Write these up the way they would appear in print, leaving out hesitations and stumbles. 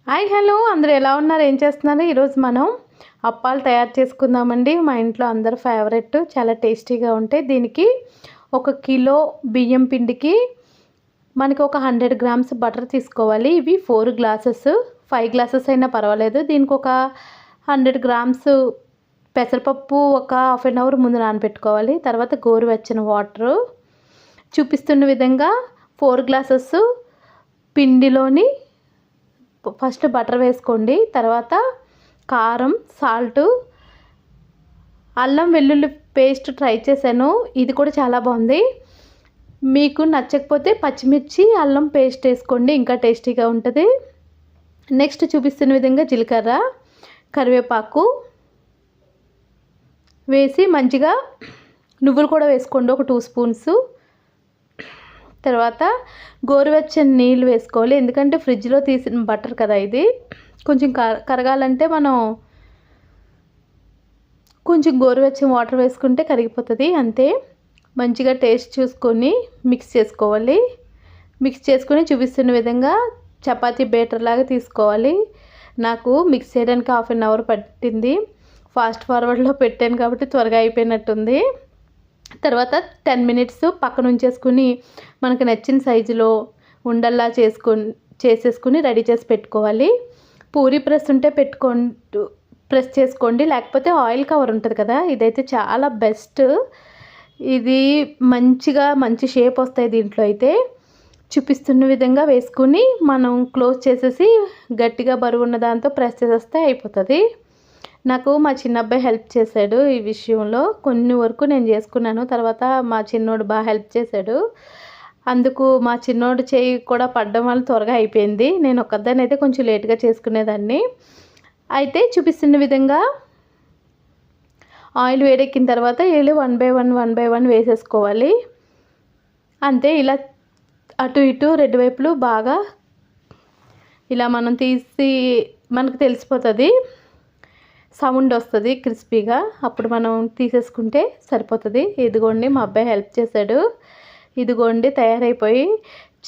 Hi hello అందరూ ఎలా ఉన్నారు, ఏం చేస్తున్నారు? ఈరోజు మనం అప్పాలు తయారు చేసుకుందామండి. మా ఇంట్లో అందరు ఫేవరెట్, చాలా టేస్టీగా ఉంటాయి. దీనికి 1 కిలో బియ్యం పిండికి మనకి ఒక 100 గ్రామ్స్ బటర్ తీసుకోవాలి. ఇవి 4 గ్లాసెస్, 5 గ్లాసెస్ అయినా పర్వాలేదు. దీనికి ఒక 100 గ్రామ్స్ పెసరపప్పు ఒక హాఫ్ అన్ అవర్ ముందు నానబెట్టుకోవాలి. తర్వాత గోరువెచ్చని వాటరు చూపిస్తున్న విధంగా 4 గ్లాసెస్ పిండిలోని ఫస్ట్ బటర్ వేసుకోండి. తర్వాత కారం, సాల్ట్, అల్లం వెల్లుల్లి పేస్ట్ ట్రై చేశాను, ఇది కూడా చాలా బాగుంది. మీకు నచ్చకపోతే పచ్చిమిర్చి అల్లం పేస్ట్ వేసుకోండి, ఇంకా టేస్టీగా ఉంటుంది. నెక్స్ట్ చూపిస్తున్న విధంగా జీలకర్ర, కరివేపాకు వేసి మంచిగా నువ్వులు కూడా వేసుకోండి, ఒక 2 స్పూన్స్. తర్వాత గోరువెచ్చని నీళ్ళు వేసుకోవాలి, ఎందుకంటే ఫ్రిడ్జ్లో తీసిన బటర్ కదా, ఇది కొంచెం కరగాలంటే మనం కొంచెం గోరువెచ్చని వాటర్ వేసుకుంటే కరిగిపోతుంది, అంతే. మంచిగా టేస్ట్ చూసుకొని మిక్స్ చేసుకోవాలి. మిక్స్ చేసుకొని చూపిస్తున్న విధంగా చపాతీ బేటర్ లాగా తీసుకోవాలి. నాకు మిక్స్ చేయడానికి హాఫ్ అన్ అవర్ పట్టింది. ఫాస్ట్ ఫార్వర్డ్లో పెట్టాను కాబట్టి త్వరగా అయిపోయినట్టుంది. తర్వాత 10 మినిట్స్ పక్కన ఉంచేసుకుని మనకు నచ్చిన సైజులో ఉండల్లా చేసేసుకుని రెడీ చేసి పెట్టుకోవాలి. పూరీ ప్రెస్ ఉంటే ప్రెస్ చేసుకోండి, లేకపోతే ఆయిల్ కవర్ ఉంటుంది కదా, ఇదైతే చాలా బెస్ట్. ఇది మంచి షేప్ వస్తాయి దీంట్లో. అయితే చూపిస్తున్న విధంగా వేసుకుని మనం క్లోజ్ చేసేసి గట్టిగా బరువు ఉన్న దాంతో ప్రెస్ చేసేస్తే అయిపోతుంది. నాకు మా చిన్నబ్బాయి హెల్ప్ చేశాడు ఈ విషయంలో, కొన్ని వరకు నేను చేసుకున్నాను. తర్వాత మా చిన్నోడు బాగా హెల్ప్ చేశాడు, అందుకు మా చిన్నోడు చేయి కూడా పడడం వల్ల త్వరగా అయిపోయింది. నేను ఒక్కదాన్ని అయితే కొంచెం లేట్గా చేసుకునేదాన్ని. అయితే చూపిస్తున్న విధంగా ఆయిల్ వేడెక్కిన తర్వాత వీళ్ళు 1 బై 1 వేసేసుకోవాలి, అంతే. ఇలా అటు ఇటు రెండు వైపులు బాగా ఇలా మనం తీసి మనకు తెలిసిపోతుంది, సౌండ్ వస్తుంది క్రిస్పీగా, అప్పుడు మనం తీసేసుకుంటే సరిపోతుంది. ఇదిగోండి మా అబ్బాయి హెల్ప్ చేశాడు, ఇదిగోండి తయారైపోయి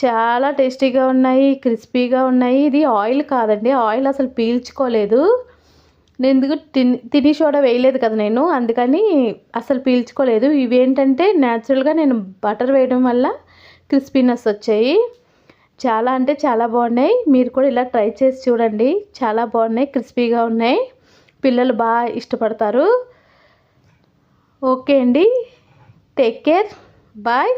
చాలా టేస్టీగా ఉన్నాయి, క్రిస్పీగా ఉన్నాయి. ఇది ఆయిల్ కాదండి, ఆయిల్ అసలు పీల్చుకోలేదు. నేను ఎందుకు తిని సోడా వేయలేదు కదా నేను, అందుకని అసలు పీల్చుకోలేదు. ఇవేంటంటే న్యాచురల్గా నేను బటర్ వేయడం వల్ల క్రిస్పీనెస్ వచ్చాయి. చాలా అంటే చాలా బాగున్నాయి. మీరు కూడా ఇలా ట్రై చేసి చూడండి, చాలా బాగున్నాయి, క్రిస్పీగా ఉన్నాయి, పిల్లలు బాగా ఇష్టపడతారు. ఓకే అండి, టేక్ కేర్, బాయ్.